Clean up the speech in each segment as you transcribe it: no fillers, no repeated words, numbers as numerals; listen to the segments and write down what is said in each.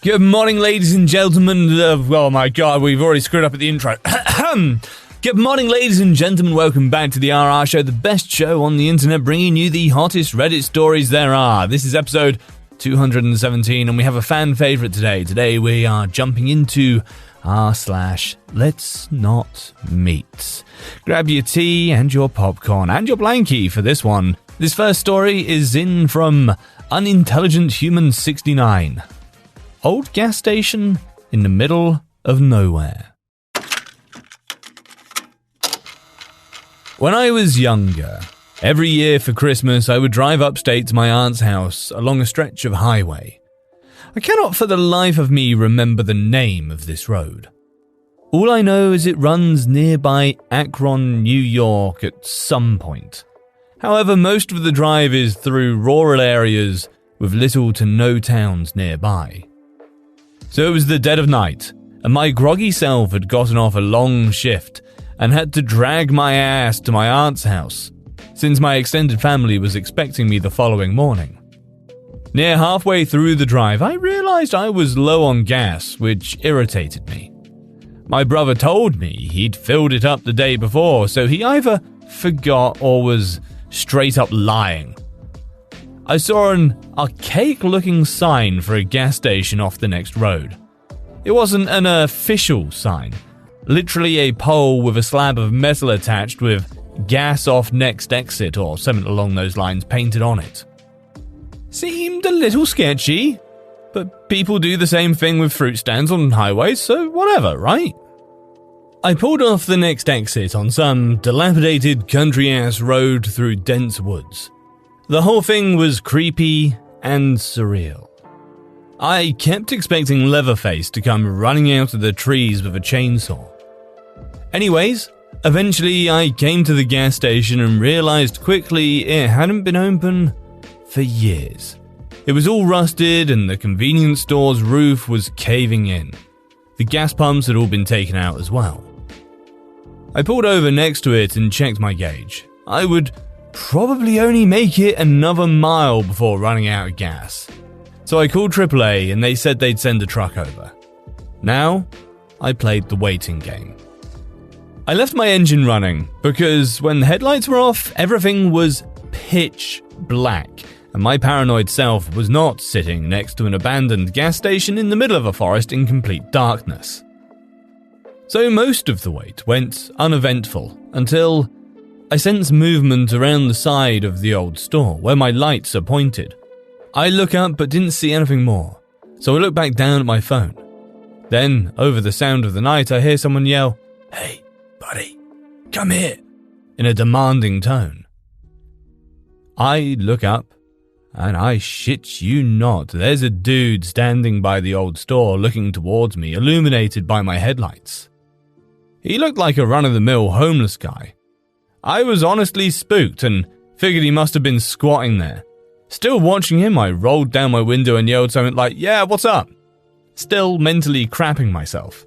Good morning, ladies and gentlemen. Oh my god, we've already screwed up at the intro. Good morning, ladies and gentlemen. Welcome back to the RR Show, the best show on the internet, bringing you the hottest Reddit stories there are. This is episode 217, and we have a fan favorite today. Today we are jumping into r/LetsNotMeet. Grab your tea and your popcorn and your blankie for this one. This first story is in from Unintelligent Human 69. Old gas station in the middle of nowhere. When I was younger, every year for Christmas I would drive upstate to my aunt's house along a stretch of highway. I cannot for the life of me remember the name of this road. All I know is it runs nearby Akron, New York at some point. However, most of the drive is through rural areas with little to no towns nearby. So it was the dead of night, and my groggy self had gotten off a long shift and had to drag my ass to my aunt's house, since my extended family was expecting me the following morning. Near halfway through the drive, I realized I was low on gas, which irritated me. My brother told me he'd filled it up the day before, so he either forgot or was straight up lying. I saw an archaic-looking sign for a gas station off the next road. It wasn't an official sign, literally a pole with a slab of metal attached with gas off next exit or something along those lines painted on it. Seemed a little sketchy, but people do the same thing with fruit stands on highways, so whatever, right? I pulled off the next exit on some dilapidated country-ass road through dense woods. The whole thing was creepy and surreal. I kept expecting Leatherface to come running out of the trees with a chainsaw. Anyways, eventually I came to the gas station and realized quickly it hadn't been open for years. It was all rusted and the convenience store's roof was caving in. The gas pumps had all been taken out as well. I pulled over next to it and checked my gauge. I would probably only make it another mile before running out of gas. So I called AAA and they said they'd send a truck over. Now, I played the waiting game. I left my engine running because when the headlights were off, everything was pitch black and my paranoid self was not sitting next to an abandoned gas station in the middle of a forest in complete darkness. So most of the wait went uneventful until I sensed movement around the side of the old store where my lights are pointed. I look up but didn't see anything more, so I look back down at my phone. Then, over the sound of the night, I hear someone yell, "Hey, buddy, come here," in a demanding tone. I look up, and I shit you not, there's a dude standing by the old store looking towards me, illuminated by my headlights. He looked like a run-of-the-mill homeless guy. I was honestly spooked and figured he must have been squatting there. Still watching him, I rolled down my window and yelled something like, "Yeah, what's up?" Still mentally crapping myself.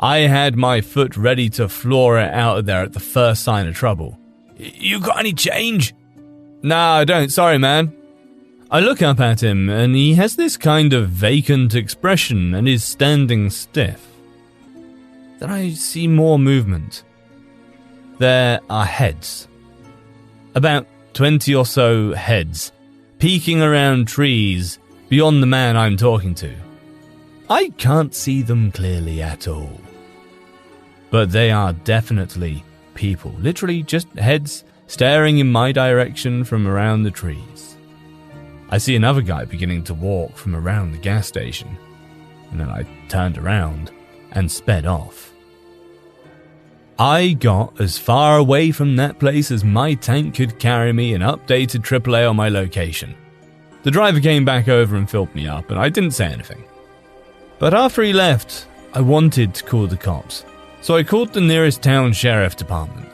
I had my foot ready to floor it out of there at the first sign of trouble. "You got any change?" "Nah, I don't, sorry man." I look up at him and he has this kind of vacant expression and is standing stiff. Then I see more movement. There are heads. About 20 or so heads, peeking around trees beyond the man I'm talking to. I can't see them clearly at all. But they are definitely people, literally just heads staring in my direction from around the trees. I see another guy beginning to walk from around the gas station, and then I turned around and sped off. I got as far away from that place as my tank could carry me and updated AAA on my location. The driver came back over and filled me up, and I didn't say anything. But after he left, I wanted to call the cops, so I called the nearest town sheriff department.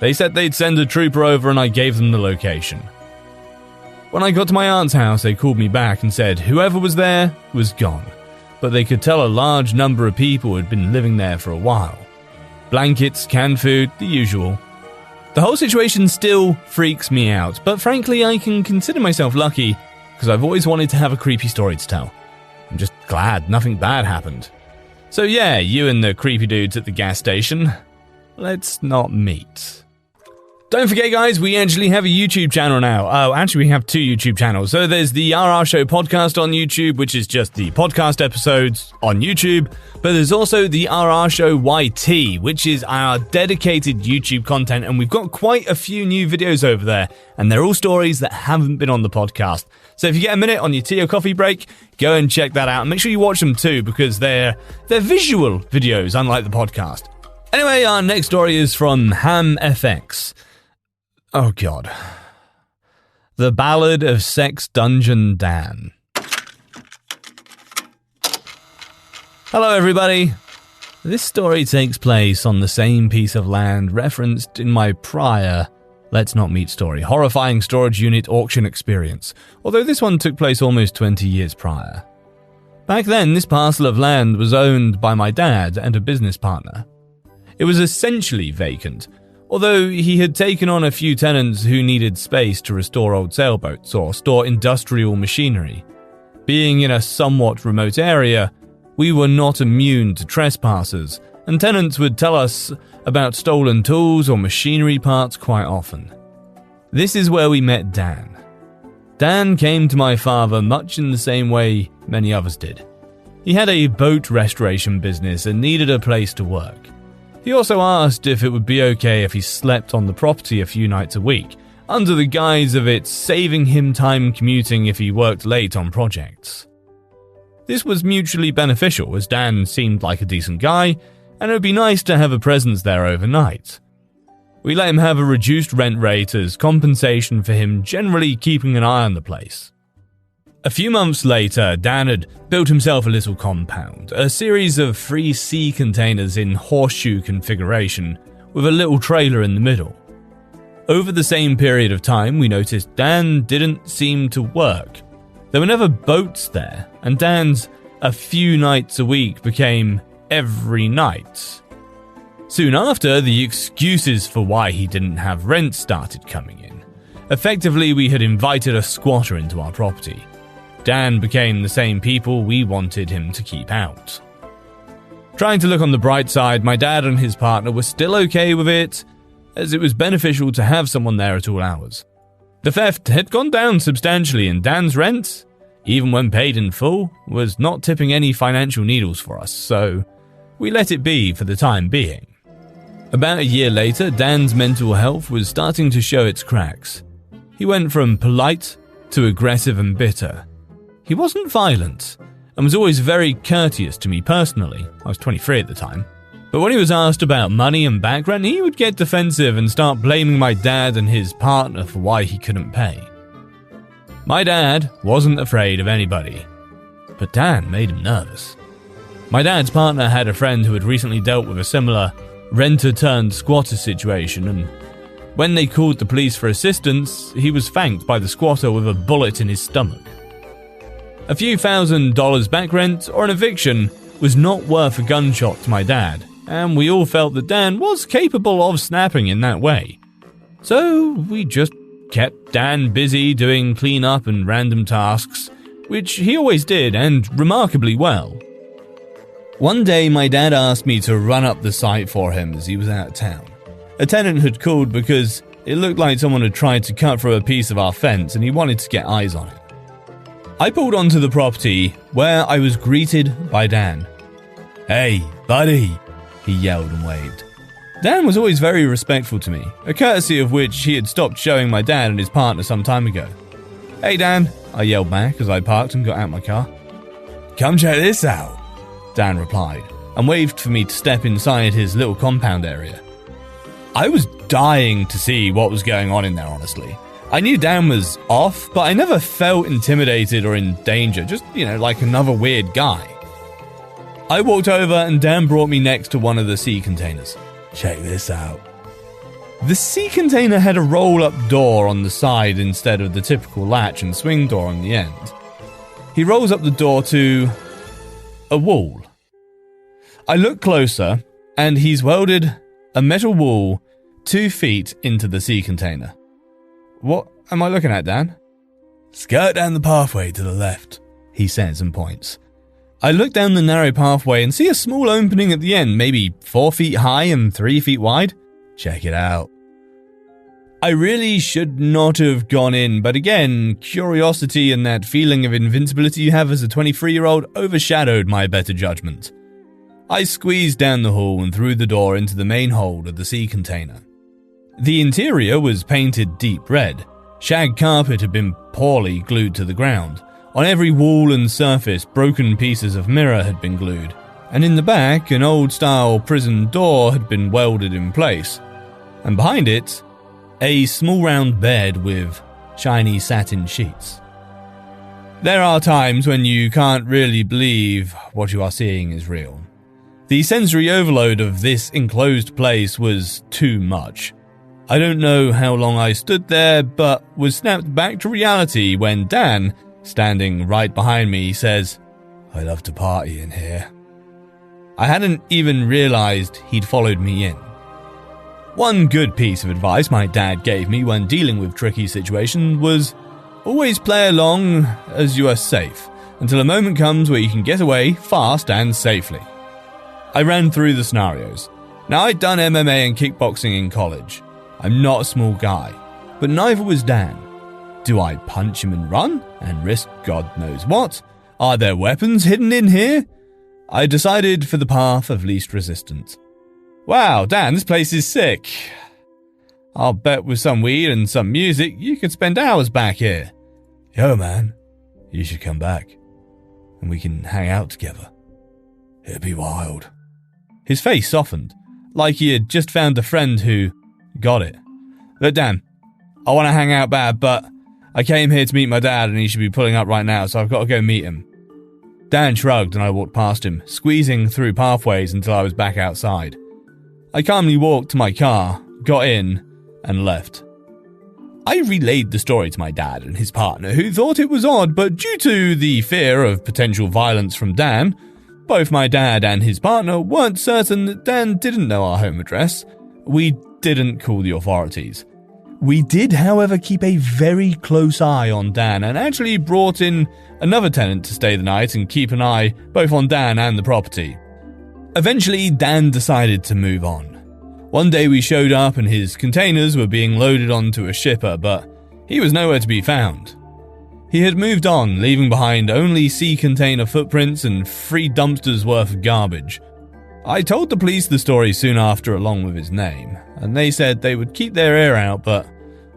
They said they'd send a trooper over and I gave them the location. When I got to my aunt's house, they called me back and said whoever was there was gone, but they could tell a large number of people had been living there for a while. Blankets, canned food, the usual. The whole situation still freaks me out, but frankly I can consider myself lucky because I've always wanted to have a creepy story to tell. I'm just glad nothing bad happened. So yeah, you and the creepy dudes at the gas station, let's not meet. Don't forget, guys, we actually have a YouTube channel now. Oh, actually, we have 2 YouTube channels. So there's the RR Show podcast on YouTube, which is just the podcast episodes on YouTube. But there's also the RR Show YT, which is our dedicated YouTube content. And we've got quite a few new videos over there. And they're all stories that haven't been on the podcast. So if you get a minute on your tea or coffee break, go and check that out. And make sure you watch them too, because they're visual videos, unlike the podcast. Anyway, our next story is from HamFX. Oh God. The Ballad of Sex Dungeon Dan. Hello everybody. This story takes place on the same piece of land referenced in my prior Let's Not Meet story, Horrifying Storage Unit Auction Experience, although this one took place almost 20 years prior. Back then, this parcel of land was owned by my dad and a business partner. It was essentially vacant, although he had taken on a few tenants who needed space to restore old sailboats or store industrial machinery. Being in a somewhat remote area, we were not immune to trespassers, and tenants would tell us about stolen tools or machinery parts quite often. This is where we met Dan. Dan came to my father much in the same way many others did. He had a boat restoration business and needed a place to work. He also asked if it would be okay if he slept on the property a few nights a week, under the guise of it saving him time commuting if he worked late on projects. This was mutually beneficial, as Dan seemed like a decent guy, and it would be nice to have a presence there overnight. We let him have a reduced rent rate as compensation for him generally keeping an eye on the place. A few months later, Dan had built himself a little compound, a series of 3 sea containers in horseshoe configuration, with a little trailer in the middle. Over the same period of time, we noticed Dan didn't seem to work. There were never boats there, and Dan's a few nights a week became every night. Soon after, the excuses for why he didn't have rent started coming in. Effectively, we had invited a squatter into our property. Dan became the same people we wanted him to keep out. Trying to look on the bright side, my dad and his partner were still okay with it, as it was beneficial to have someone there at all hours. The theft had gone down substantially, and Dan's rent, even when paid in full, was not tipping any financial needles for us, so we let it be for the time being. About a year later, Dan's mental health was starting to show its cracks. He went from polite to aggressive and bitter. He wasn't violent, and was always very courteous to me personally. I was 23 at the time. But when he was asked about money and background, he would get defensive and start blaming my dad and his partner for why he couldn't pay. My dad wasn't afraid of anybody, but Dan made him nervous. My dad's partner had a friend who had recently dealt with a similar renter-turned-squatter situation, and when they called the police for assistance, he was thanked by the squatter with a bullet in his stomach. A few $1,000s back rent or an eviction was not worth a gunshot to my dad, and we all felt that Dan was capable of snapping in that way. So we just kept Dan busy doing cleanup and random tasks, which he always did, and remarkably well. One day my dad asked me to run up the site for him as he was out of town. A tenant had called because it looked like someone had tried to cut through a piece of our fence and he wanted to get eyes on it. I pulled onto the property, where I was greeted by Dan. "Hey, buddy," he yelled and waved. Dan was always very respectful to me, a courtesy of which he had stopped showing my dad and his partner some time ago. "Hey Dan," I yelled back as I parked and got out my car. "Come check this out," Dan replied, and waved for me to step inside his little compound area. I was dying to see what was going on in there, honestly. I knew Dan was off, but I never felt intimidated or in danger, just, like another weird guy. I walked over and Dan brought me next to one of the sea containers. "Check this out." The sea container had a roll-up door on the side instead of the typical latch and swing door on the end. He rolls up the door to a wall. I look closer, and he's welded a metal wall 2 feet into the sea container. "What am I looking at, Dan?" "Skirt down the pathway to the left," he says and points. I look down the narrow pathway and see a small opening at the end, maybe 4 feet high and 3 feet wide. Check it out. I really should not have gone in, but again, curiosity and that feeling of invincibility you have as a 23-year-old overshadowed my better judgment. I squeezed down the hall and through the door into the main hold of the sea container. The interior was painted deep red. Shag carpet had been poorly glued to the ground. On every wall and surface, broken pieces of mirror had been glued, and in the back, an old-style prison door had been welded in place. And behind it, a small round bed with shiny satin sheets. There are times when you can't really believe what you are seeing is real. The sensory overload of this enclosed place was too much. I don't know how long I stood there, but was snapped back to reality when Dan, standing right behind me, says, "I love to party in here." I hadn't even realized he'd followed me in. One good piece of advice my dad gave me when dealing with tricky situations was always play along as you are safe, until a moment comes where you can get away fast and safely. I ran through the scenarios. Now, I'd done MMA and kickboxing in college. I'm not a small guy, but neither was Dan. Do I punch him and run, and risk God knows what? Are there weapons hidden in here? I decided for the path of least resistance. Wow, Dan, this place is sick. I'll bet with some weed and some music, you could spend hours back here. Yo, man, you should come back, and we can hang out together. It'd be wild. His face softened, like he had just found a friend who got it. Look, Dan, I want to hang out bad, but I came here to meet my dad and he should be pulling up right now, so I've got to go meet him. Dan shrugged and I walked past him, squeezing through pathways until I was back outside. I calmly walked to my car, got in, and left. I relayed the story to my dad and his partner, who thought it was odd, but due to the fear of potential violence from Dan, both my dad and his partner weren't certain that Dan didn't know our home address. We didn't call the authorities. We did, however, keep a very close eye on Dan and actually brought in another tenant to stay the night and keep an eye both on Dan and the property. Eventually, Dan decided to move on. One day we showed up and his containers were being loaded onto a shipper, but he was nowhere to be found. He had moved on, leaving behind only sea container footprints and 3 dumpsters worth of garbage. I told the police the story soon after along with his name, and they said they would keep their ear out, but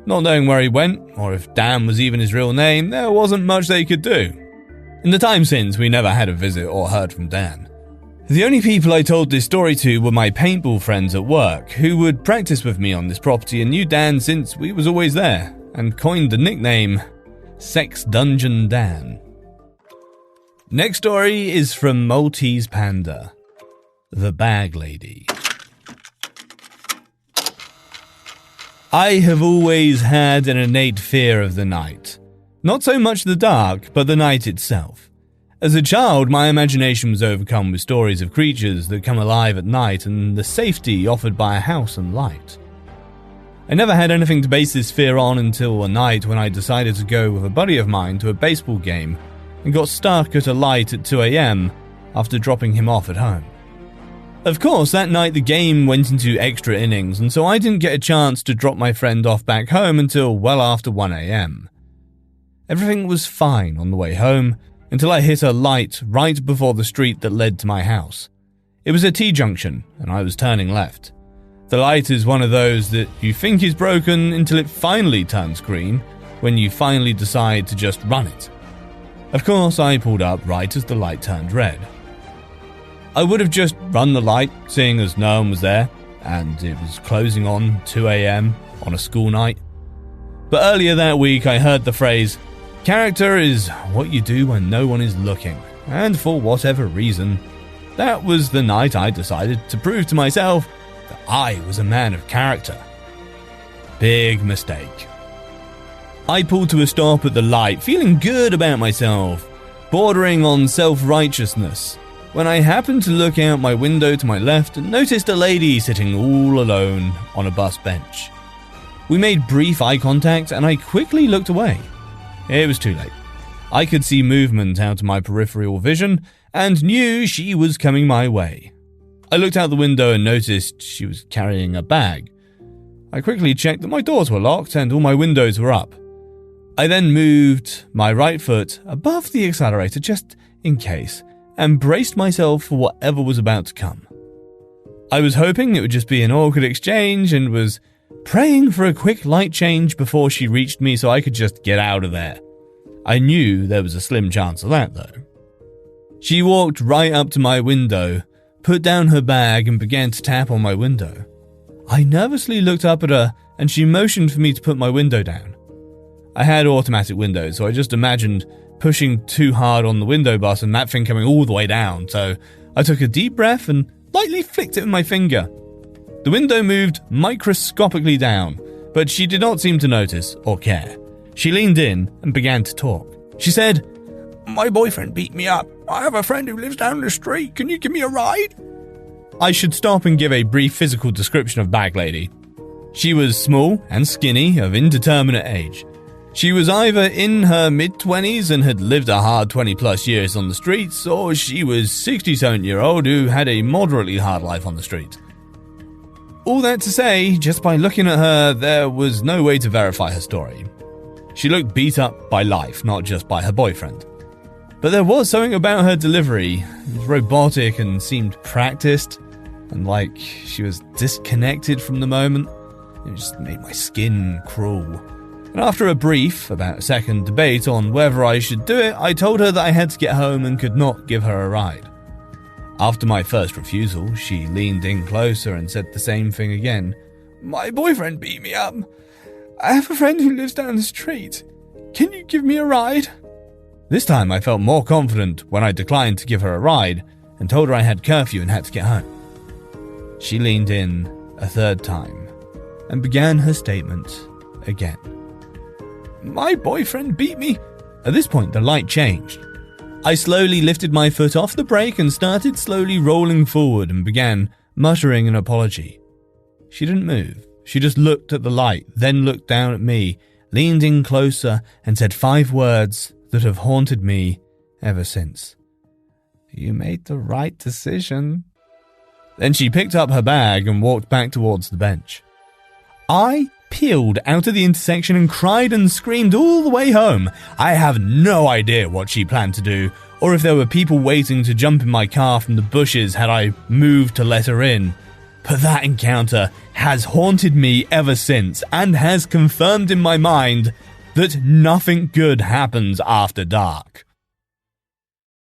not knowing where he went, or if Dan was even his real name, there wasn't much they could do. In the time since, we never had a visit or heard from Dan. The only people I told this story to were my paintball friends at work, who would practice with me on this property and knew Dan since we was always there, and coined the nickname Sex Dungeon Dan. Next story is from Maltese Panda, the Bag Lady. I have always had an innate fear of the night. Not so much the dark, but the night itself. As a child, my imagination was overcome with stories of creatures that come alive at night and the safety offered by a house and light. I never had anything to base this fear on until a night when I decided to go with a buddy of mine to a baseball game and got stuck at a light at 2 a.m. after dropping him off at home. Of course, that night the game went into extra innings, and so I didn't get a chance to drop my friend off back home until well after 1 a.m. Everything was fine on the way home, until I hit a light right before the street that led to my house. It was a T-junction, and I was turning left. The light is one of those that you think is broken until it finally turns green, when you finally decide to just run it. Of course, I pulled up right as the light turned red. I would have just run the light, seeing as no one was there, and it was closing on 2 a.m. on a school night. But earlier that week I heard the phrase, "Character is what you do when no one is looking," and for whatever reason, that was the night I decided to prove to myself that I was a man of character. Big mistake. I pulled to a stop at the light, feeling good about myself, bordering on self-righteousness, when I happened to look out my window to my left and noticed a lady sitting all alone on a bus bench. We made brief eye contact and I quickly looked away. It was too late. I could see movement out of my peripheral vision, and knew she was coming my way. I looked out the window and noticed she was carrying a bag. I quickly checked that my doors were locked and all my windows were up. I then moved my right foot above the accelerator just in case and braced myself for whatever was about to come. I was hoping it would just be an awkward exchange and was praying for a quick light change before she reached me so I could just get out of there. I knew there was a slim chance of that though. She walked right up to my window, put down her bag and began to tap on my window. I nervously looked up at her and she motioned for me to put my window down. I had automatic windows, so I just imagined pushing too hard on the window button, that thing coming all the way down, so I took a deep breath and lightly flicked it with my finger. The window moved microscopically down, but she did not seem to notice or care. She leaned in and began to talk. She said, "My boyfriend beat me up. I have a friend who lives down the street. Can you give me a ride?" I should stop and give a brief physical description of Bag Lady. She was small and skinny, of indeterminate age. She was either in her mid-20s and had lived a hard 20-plus years on the streets, or she was 60-something-year-old who had a moderately hard life on the street. All that to say, just by looking at her, there was no way to verify her story. She looked beat up by life, not just by her boyfriend. But there was something about her delivery. It was robotic and seemed practiced, and like she was disconnected from the moment. It just made my skin crawl. And after a brief, about a second debate on whether I should do it, I told her that I had to get home and could not give her a ride. After my first refusal, she leaned in closer and said the same thing again. "My boyfriend beat me up. I have a friend who lives down the street. Can you give me a ride?" This time I felt more confident when I declined to give her a ride and told her I had curfew and had to get home. She leaned in a third time and began her statement again. "My boyfriend beat me." At this point, the light changed. I slowly lifted my foot off the brake and started slowly rolling forward and began muttering an apology. She didn't move. She just looked at the light, then looked down at me, leaned in closer, and said 5 words that have haunted me ever since. "You made the right decision." Then she picked up her bag and walked back towards the bench. I peeled out of the intersection and cried and screamed all the way home. I have no idea what she planned to do, or if there were people waiting to jump in my car from the bushes had I moved to let her in. But that encounter has haunted me ever since and has confirmed in my mind that nothing good happens after dark.